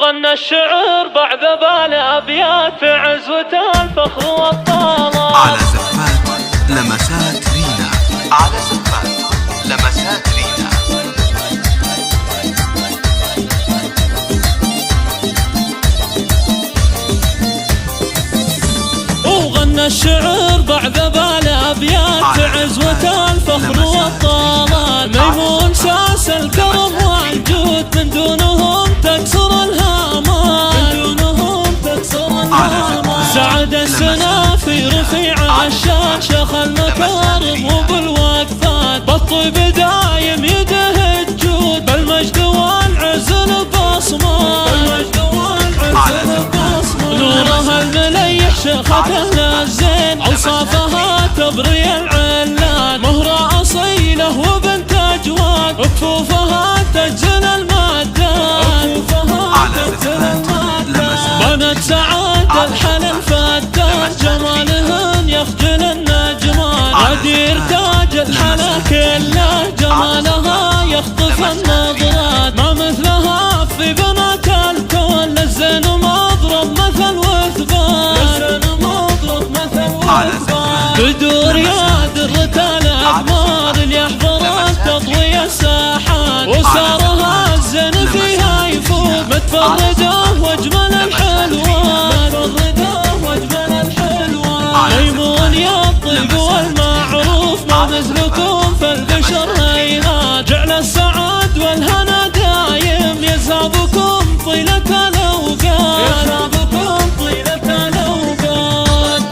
وغنى الشعر بعد بالابيات في عزوة الفخر والطلال. على زفات لمسات رينا، على زفات لمسات رينا. وغنى الشعر بعد بالابيات في عزوة الفخر والطلال. ميمون ساس الكرم والجود من دونهم تكسر الهامات، من دونهم تكسر الهامات. سعد السنا في رفيع عشان شيخ المكارم وبالوقفات. بالطيب دايم يده الجود بالمجد والعز البصمات، بالمجد والعز البصمات. نورها المليح شيختنا الزين اوصافها تبري العلان. مهرة اصيله وبنت اجواد وكفوفها تجزل المادات، كفوفها تجزل المادات. بنت سعاد الحل الفتان جمالهن يخجل النجمان. غدير تاج الحلا كله جمالها يخطف النظرات. ما مثلها في بنات الكون للزين مضرب مثل واثبات، للزين مضرب مثل واثبات. بدور يا درة الاقمار اللي يحضرت تضوي الساحات. وسارها الزين فيها يفوق متفرده واجمل الحلوان، متفرده واجمل الحلوان. ميمون يا الطيب والمعروف ما مثلكم في البشر هيهات. جعل السعاد والهنا دايم يذهبكم طيلة الاوقات، يذهبكم طيلة الاوقات.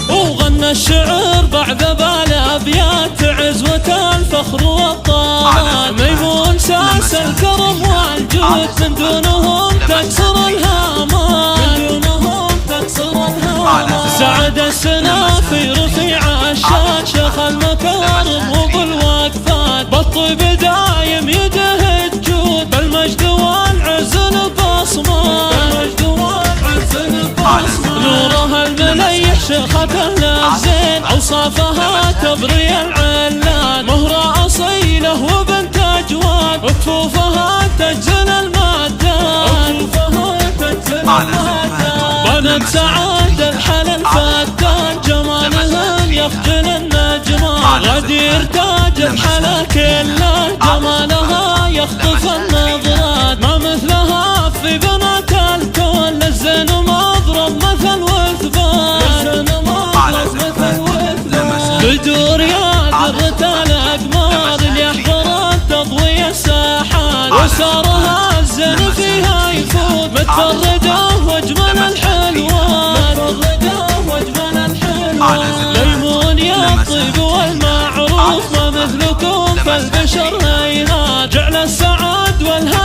وغنى الشعر بعد بالابيات عزوة الفخر والطلال. ميمون ساس الكرم والجود من دونهم تكسر الهامات، من دونهم تكسر الهامات. سعد السنا في رفيع عشان شيخ المكارم وبالوقفات. بالطيب دايم يده الجود بالمجد والعز البصمات، بالمجد والعز البصمات. نورها المليح شيختنا الزين اوصافها تبري العلان. مهرة اصيله وبنت اجواد وكفوفها تجزل المادات، وكفوفها تجزل المادات. بنت سعاد الحل الفتان جمالهن يخجل النجمان. غدير تاج الحلا كله جمالها يخطف النظرات. ما مثلها في بنات الكون للزين مضرب مثل واثبات، للزين مضرب مثل واثبات. بدور يا درة الاقمار اللي يحضرت تضوي الساحات. وسارها الزين فيها يفوت متفرده واجمل الحلوان، متفرده واجمل الحلوان. ميمون يا الطيب والمعروف ما مثلكم في البشر هيهات. جعل السعاد والهنا